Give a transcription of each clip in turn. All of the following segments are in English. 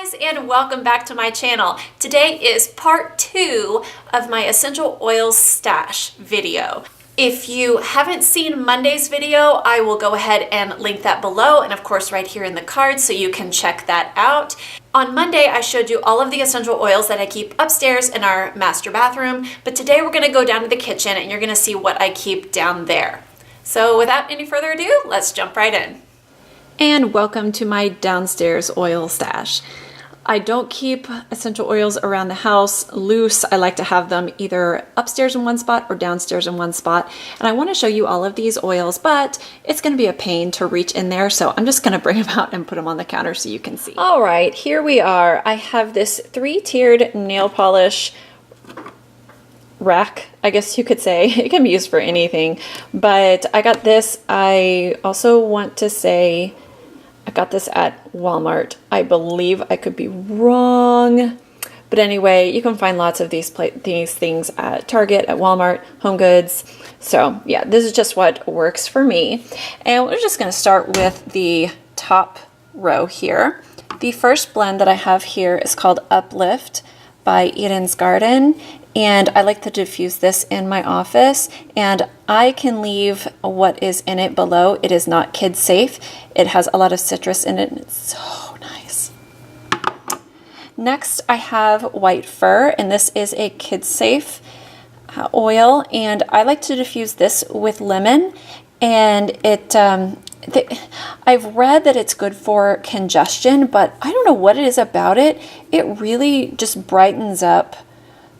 guys, and welcome back to my channel. Today is part 2 of my essential oils stash video. If you haven't seen Monday's video, I will go ahead and link that below and of course right here in the card so you can check that out. On Monday, I showed you all of the essential oils that I keep upstairs in our master bathroom, but today we're gonna go down to the kitchen and you're gonna see what I keep down there. So without any further ado, let's jump right in. And welcome to my downstairs oil stash. I don't keep essential oils around the house loose. I like to have them either upstairs in one spot or downstairs in one spot. And I want to show you all of these oils, but it's going to be a pain to reach in there. So I'm just going to bring them out and put them on the counter so you can see. All right, here we are. I have this 3-tiered nail polish rack, I guess you could say. It can be used for anything, but I got this. I also want to say I got this at Walmart. I believe, I could be wrong. But anyway, you can find lots of these things at Target, at Walmart, Home Goods. So yeah, this is just what works for me. And we're just going to start with the top row here. The first blend that I have here is called Uplift by Eden's Garden. And I like to diffuse this in my office, and I can leave what is in it below. It is not kid safe. It has a lot of citrus in it, and it's so nice. Next, I have White Fir, and this is a kid safe oil, and I like to diffuse this with lemon, and I've read that it's good for congestion, but I don't know what it is about it. It really just brightens up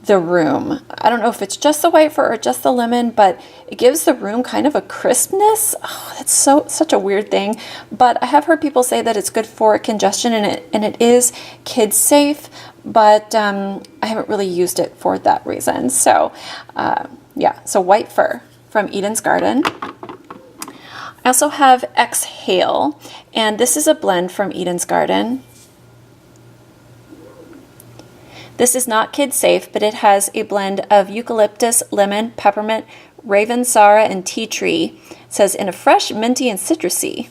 the room. I don't know if it's just the white fir or just the lemon, but it gives the room kind of a crispness. Oh, that's such a weird thing. But I have heard people say that it's good for congestion, and it is kid safe, but I haven't really used it for that reason. So yeah, so White Fir from Eden's Garden. I also have Exhale, and this is a blend from Eden's Garden. This is not kid safe, but it has a blend of eucalyptus, lemon, peppermint, ravensara, and tea tree. It says in a fresh, minty, and citrusy.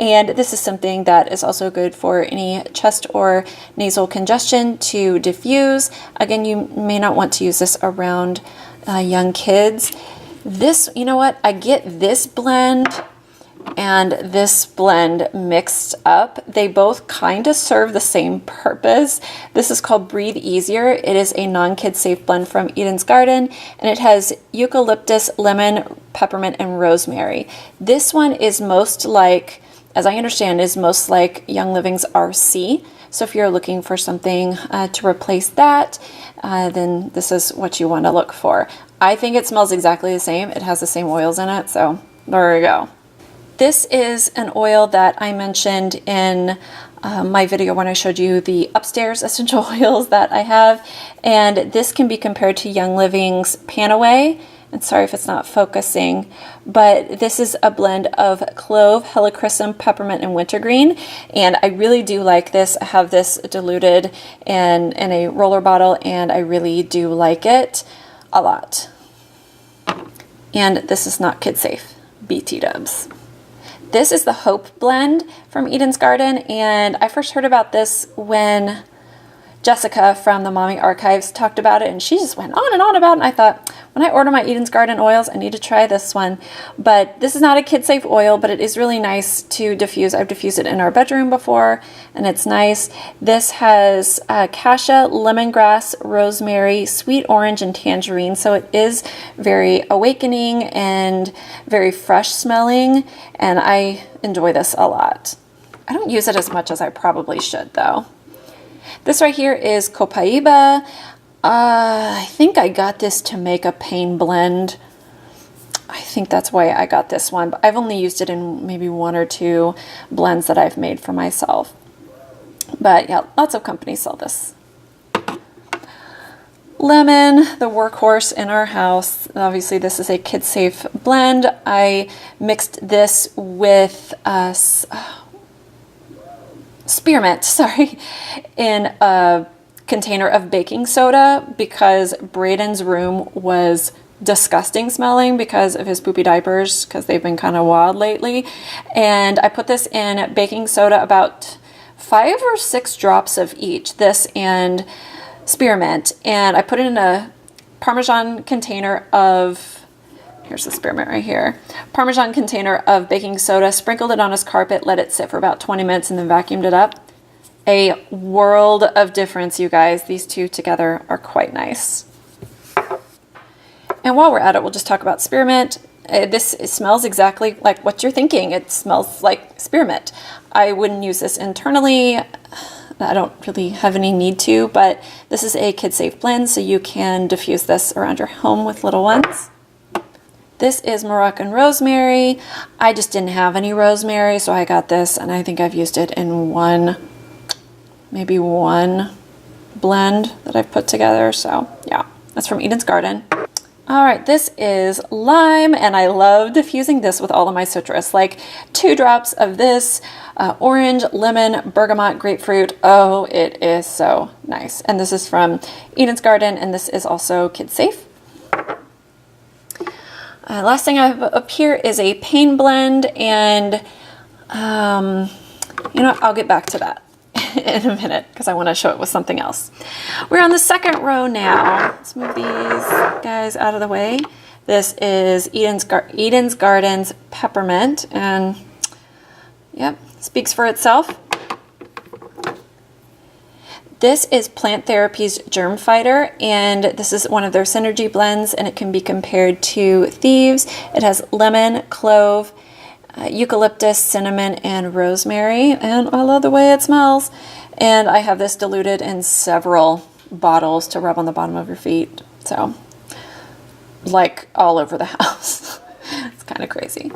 And this is something that is also good for any chest or nasal congestion to diffuse. Again, you may not want to use this around young kids. This, you know what? I get this blend and this blend mixed up. They both kind of serve the same purpose. This is called Breathe Easier. It is a non-kid safe blend from Eden's Garden, and it has eucalyptus, lemon, peppermint, and rosemary. This one is most like, as I understand, is most like Young Living's RC. So if you're looking for something to replace that, then this is what you want to look for. I think it smells exactly the same. It has the same oils in it, so there we go. This is an oil that I mentioned in my video when I showed you the upstairs essential oils that I have, and this can be compared to Young Living's Panaway. And sorry if it's not focusing, but this is a blend of clove, helichrysum, peppermint, and wintergreen, and I really do like this. I have this diluted in a roller bottle, and I really do like it a lot. And this is not kid safe, BT dubs. This is the Hope blend from Eden's Garden, and I first heard about this when Jessica from the Mommy Archives talked about it, and she just went on and on about it, and I thought, when I order my Eden's Garden oils, I need to try this one. But this is not a kid-safe oil, but it is really nice to diffuse. I've diffused it in our bedroom before, and it's nice. This has cassia, lemongrass, rosemary, sweet orange, and tangerine, so it is very awakening and very fresh smelling, and I enjoy this a lot. I don't use it as much as I probably should, though. This right here is Copaiba. I think I got this to make a pain blend. I think that's why I got this one, but I've only used it in maybe 1 or 2 blends that I've made for myself. But yeah, lots of companies sell this. Lemon, the workhorse in our house. Obviously, this is a kid-safe blend. I mixed this with spearmint, sorry, in a container of baking soda because Braden's room was disgusting smelling because of his poopy diapers, because they've been kind of wild lately. And I put this in baking soda about 5 or 6 drops of each, this and spearmint, and I put it in a Parmesan container of, here's the spearmint right here, Parmesan container of baking soda, sprinkled it on his carpet, let it sit for about 20 minutes, and then vacuumed it up. A world of difference, you guys. These two together are quite nice. And while we're at it, we'll just talk about spearmint. This smells exactly like what you're thinking. It smells like spearmint. I wouldn't use this internally. I don't really have any need to, but this is a kid-safe blend, so you can diffuse this around your home with little ones. This is Moroccan rosemary. I just didn't have any rosemary, so I got this, and I think I've used it in maybe one blend that I've put together. So yeah, that's from Eden's Garden. All right, this is lime, and I love diffusing this with all of my citrus, like 2 drops of this, orange, lemon, bergamot, grapefruit. Oh, it is so nice. And this is from Eden's Garden, and this is also kid safe. Last thing I have up here is a pain blend, and you know, I'll get back to that in a minute because I want to show it with something else. We're on the second row now. Let's move these guys out of the way. This is Eden's Garden's peppermint, and yep, speaks for itself. This is Plant Therapy's Germ Fighter, and this is one of their synergy blends, and it can be compared to Thieves. It has lemon, clove, eucalyptus, cinnamon, and rosemary, and I love the way it smells. And I have this diluted in several bottles to rub on the bottom of your feet, so like all over the house. It's kind of crazy.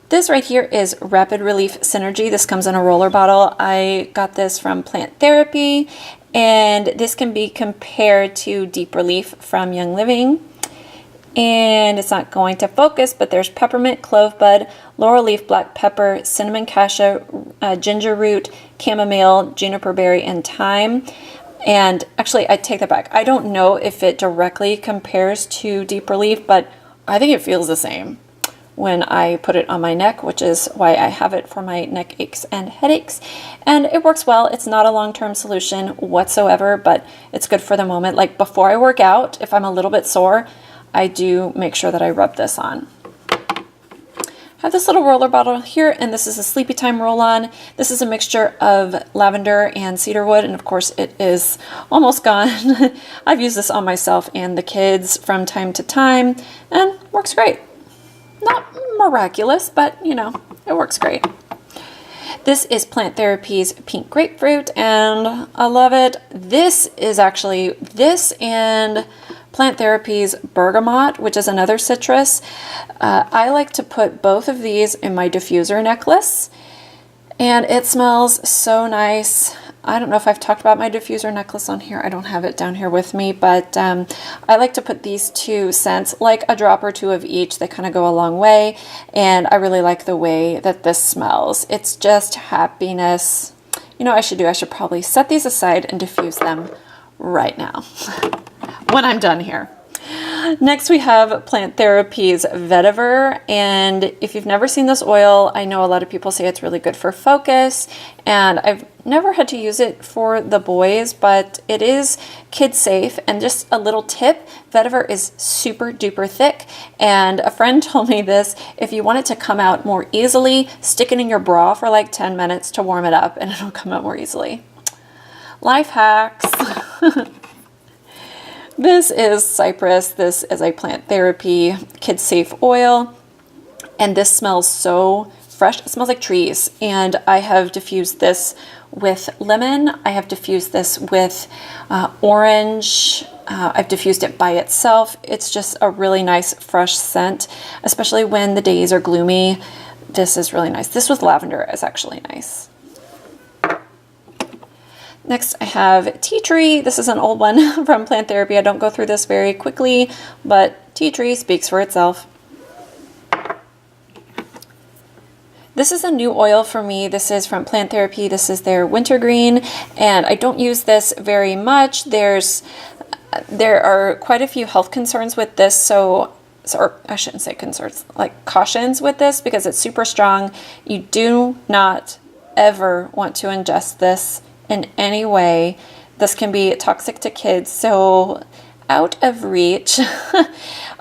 This right here is Rapid Relief Synergy. This comes in a roller bottle. I got this from Plant Therapy, and this can be compared to Deep Relief from Young Living. And it's not going to focus, but there's peppermint, clove bud, laurel leaf, black pepper, cinnamon cassia, ginger root, chamomile, juniper berry, and thyme. And actually, I take that back. I don't know if it directly compares to Deep Relief, but I think it feels the same when I put it on my neck, which is why I have it for my neck aches and headaches. And it works well. It's not a long-term solution whatsoever, but it's good for the moment. Like before I work out, if I'm a little bit sore, I do make sure that I rub this on. I have this little roller bottle here, and this is a Sleepy Time roll-on. This is a mixture of lavender and cedarwood, and of course it is almost gone. I've used this on myself and the kids from time to time, and works great. Not miraculous, but you know, it works great. This is Plant Therapy's Pink Grapefruit, and I love it. This is actually this and Plant Therapy's Bergamot, which is another citrus. I like to put both of these in my diffuser necklace, and it smells so nice. I don't know if I've talked about my diffuser necklace on here. I don't have it down here with me, but I like to put these 2 scents, like a drop or 2 of each. They kind of go a long way, and I really like the way that this smells. It's just happiness. You know what I should do? I should probably set these aside and diffuse them right now when I'm done here. Next, we have Plant Therapy's Vetiver, and if you've never seen this oil, I know a lot of people say it's really good for focus, and I've never had to use it for the boys, but it is kid safe. And just a little tip, vetiver is super duper thick, and a friend told me this: if you want it to come out more easily, stick it in your bra for like 10 minutes to warm it up, and it'll come out more easily. Life hacks. This is Cypress. This is a Plant Therapy kid safe oil, and this smells so fresh. It smells like trees, and I have diffused this with lemon. I have diffused this with orange. I've diffused it by itself. It's just a really nice fresh scent, especially when the days are gloomy. This is really nice. This with lavender is actually nice. Next, I have Tea Tree. This is an old one from Plant Therapy. I don't go through this very quickly, but Tea Tree speaks for itself. This is a new oil for me. This is from Plant Therapy. This is their Wintergreen, and I don't use this very much. There are quite a few health concerns with this, or I shouldn't say concerns, like cautions with this, because it's super strong. You do not ever want to ingest this in any way. This can be toxic to kids, so out of reach.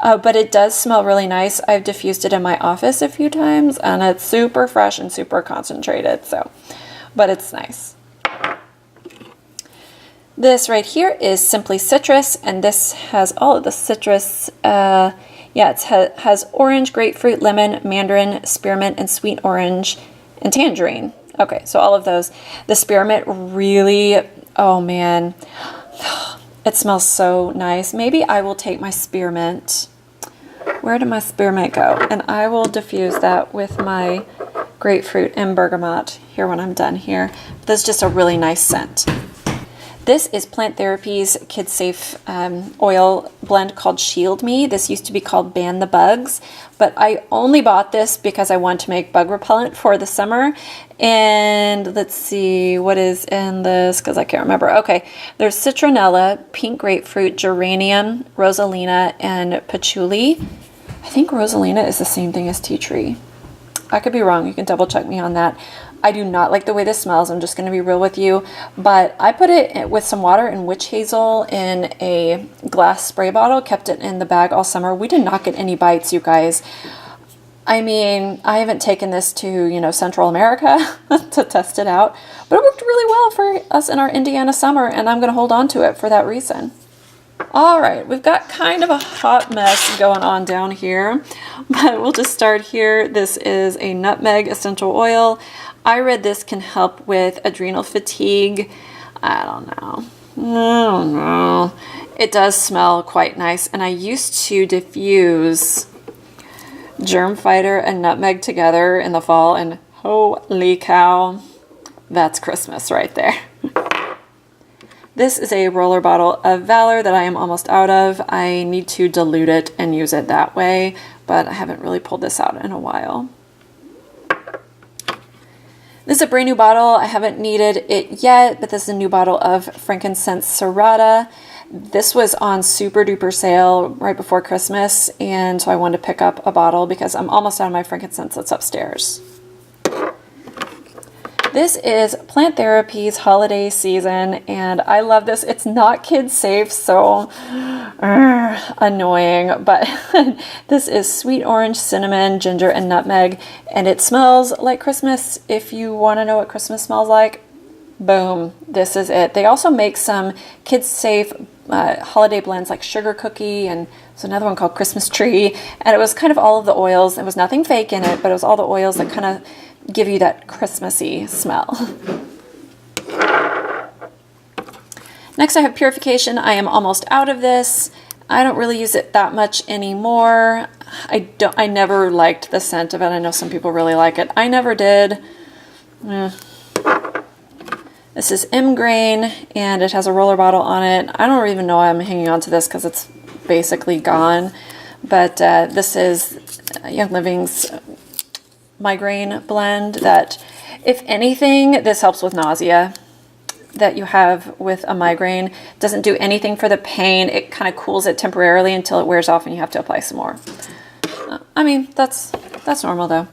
But it does smell really nice. I've diffused it in my office a few times, and it's super fresh and super concentrated, so, but it's nice. This right here is Simply Citrus, and this has all of the citrus. Yeah, it has orange, grapefruit, lemon, mandarin, spearmint, and sweet orange, and tangerine. Okay, so all of those. The spearmint really, oh man, it smells so nice. Maybe I will take my spearmint. Where did my spearmint go? And I will diffuse that with my grapefruit and bergamot here when I'm done here. This is just a really nice scent. This is Plant Therapy's Kid Safe oil blend called Shield Me. This used to be called Ban the Bugs, but I only bought this because I want to make bug repellent for the summer. And let's see what is in this, because I can't remember. Okay, there's citronella, pink grapefruit, geranium, rosalina, and patchouli. I think rosalina is the same thing as tea tree. I could be wrong. You can double check me on that. I do not like the way this smells. I'm just going to be real with you. But I put it with some water and witch hazel in a glass spray bottle, kept it in the bag all summer. We did not get any bites, you guys. I mean, I haven't taken this to, you know, Central America to test it out, but it worked really well for us in our Indiana summer, and I'm going to hold on to it for that reason. All right, we've got kind of a hot mess going on down here, but we'll just start here. This is a nutmeg essential oil. I read this can help with adrenal fatigue. I don't know. It does smell quite nice, and I used to diffuse Germ Fighter and nutmeg together in the fall, and holy cow, that's Christmas right there. This is a roller bottle of Valor that I am almost out of. I need to dilute it and use it that way, but I haven't really pulled this out in a while. This is a brand new bottle. I haven't needed it yet, but this is a new bottle of frankincense serrata. This was on super duper sale right before Christmas, and so I wanted to pick up a bottle because I'm almost out of my frankincense that's upstairs. This is Plant Therapy's holiday season, and I love this. It's not kid safe, so annoying, but this is sweet orange, cinnamon, ginger, and nutmeg, and it smells like Christmas. If you want to know what Christmas smells like, boom, this is it. They also make some kid safe holiday blends like sugar cookie, and there's another one called Christmas tree, and it was kind of all of the oils. There was nothing fake in it, but it was all the oils that kind of give you that Christmassy smell. Next, I have Purification. I am almost out of this. I don't really use it that much anymore. I never liked the scent of it. I know some people really like it. I never did. This is M-Grain, and it has a roller bottle on it. I don't even know why I'm hanging on to this because it's basically gone. But this is Young Living's migraine blend that, if anything, this helps with nausea that you have with a migraine. Doesn't do anything for the pain. It kind of cools it temporarily until it wears off and you have to apply some more. I mean, that's normal though.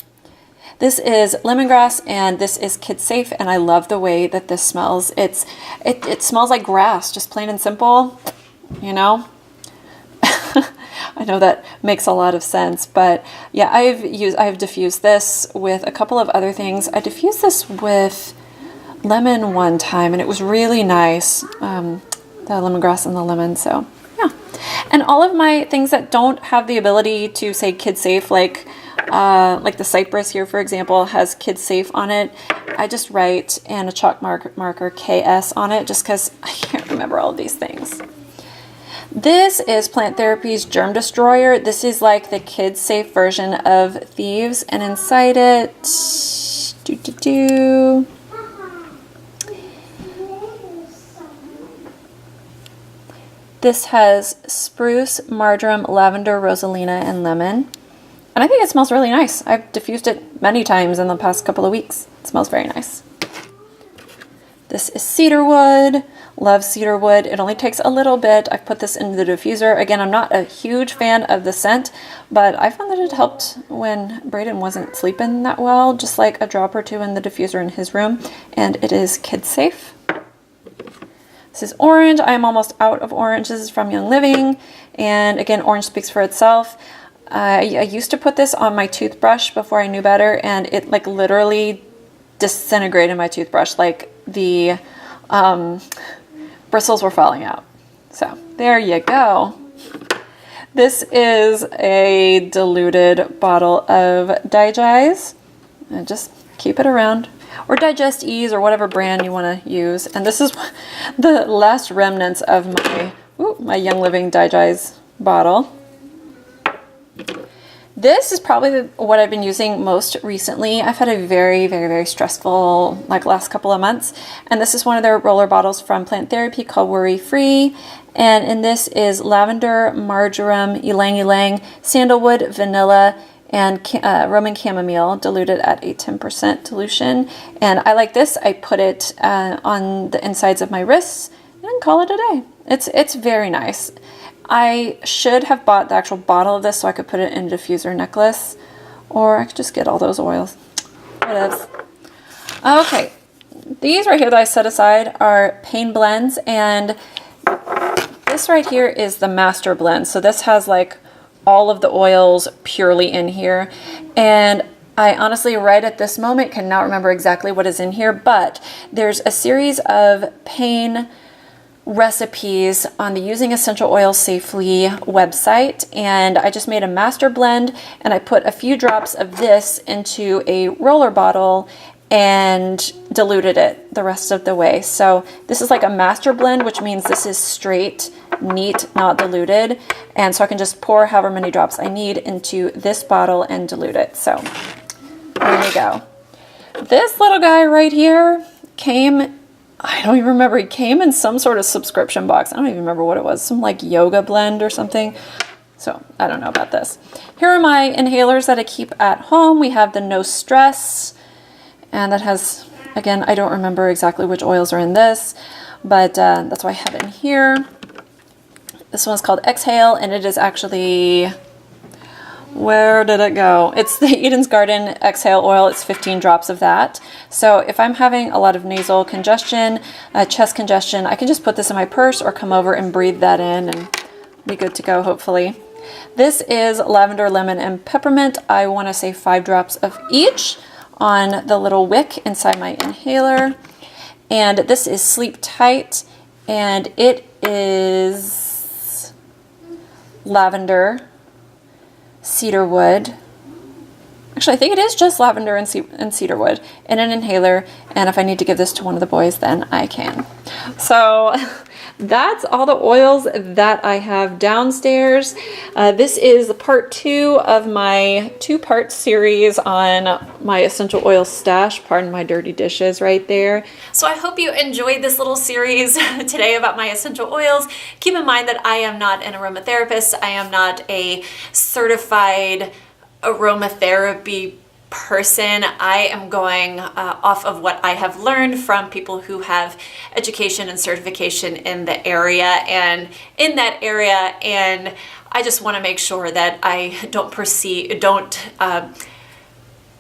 This is lemongrass, and this is kid safe, and I love the way that this smells. It smells like grass, just plain and simple, you know. I know that makes a lot of sense, but yeah, I've diffused this with a couple of other things. I diffused this with lemon one time, and it was really nice. The lemongrass and the lemon, so yeah. And all of my things that don't have the ability to say kid safe, like the cypress here, for example, has kid safe on it. I just write in a chalk marker KS on it, just because I can't remember all of these things. This is Plant Therapy's Germ Destroyer. This is like the kid safe version of Thieves, and inside it, this has spruce, marjoram, lavender, rosalina, and lemon. And I think it smells really nice. I've diffused it many times in the past couple of weeks. It smells very nice. This is cedarwood, Love cedar wood. It only takes a little bit. I've put this into the diffuser. Again, I'm not a huge fan of the scent, but I found that it helped when Brayden wasn't sleeping that well, just like a drop or two in the diffuser in his room, and it is kid safe. This is orange. I am almost out of orange. This is from Young Living, and again, orange speaks for itself. I used to put this on my toothbrush before I knew better, and it like literally disintegrated my toothbrush. Like the bristles were falling out. So there you go. This is a diluted bottle of Digize. And just keep it around. Or Digest Ease, or whatever brand you want to use. And this is the last remnants of my Young Living Digize bottle. This is probably what I've been using most recently. I've had a very, very, very stressful last couple of months. And this is one of their roller bottles from Plant Therapy called Worry Free. And in this is lavender, marjoram, ylang ylang, sandalwood, vanilla, and Roman chamomile diluted at a 10% dilution. And I like this. I put it on the insides of my wrists and call it a day. It's very nice. I should have bought the actual bottle of this so I could put it in a diffuser necklace, or I could just get all those oils. Whatevs. Okay, these right here that I set aside are Pain Blends, and this right here is the Master Blend. So this has like all of the oils purely in here, and I honestly right at this moment cannot remember exactly what is in here, but there's a series of pain recipes on the Using Essential Oils Safely website, and I just made a master blend, and I put a few drops of this into a roller bottle and diluted it the rest of the way. So this is like a master blend, which means this is straight, neat, not diluted, and so I can just pour however many drops I need into this bottle and dilute it. So there you go. This little guy right here came, I don't even remember, he came in some sort of subscription box. I don't even remember what it was, some like yoga blend or something. So I don't know about this. Here are my inhalers that I keep at home. We have the No Stress, and that has, again, I don't remember exactly which oils are in this, but that's why I have it in here. This one's called Exhale, and it is actually, where did it go? It's the Eden's Garden Exhale Oil. It's 15 drops of that. So if I'm having a lot of nasal congestion, chest congestion, I can just put this in my purse or come over and breathe that in and be good to go, hopefully. This is lavender, lemon, and peppermint. I want to say 5 drops of each on the little wick inside my inhaler. And this is Sleep Tight, and it is lavender, cedarwood. Actually, I think it is just lavender and cedarwood in an inhaler, and if I need to give this to one of the boys, then I can. So that's all the oils that I have downstairs. This is part 2 of my 2-part series on my essential oil stash. Pardon my dirty dishes right there. So I hope you enjoyed this little series today about my essential oils. Keep in mind that I am not an aromatherapist. I am not a certified aromatherapy person. I am going off of what I have learned from people who have education and certification in the area and in that area, and I just want to make sure that I don't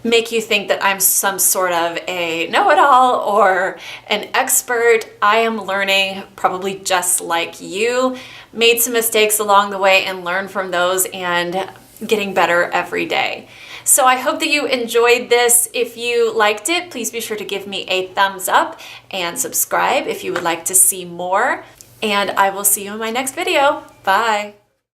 make you think that I'm some sort of a know-it-all or an expert. I am learning probably just like you, made some mistakes along the way and learned from those and getting better every day. So I hope that you enjoyed this. If you liked it, please be sure to give me a thumbs up and subscribe if you would like to see more. And I will see you in my next video. Bye.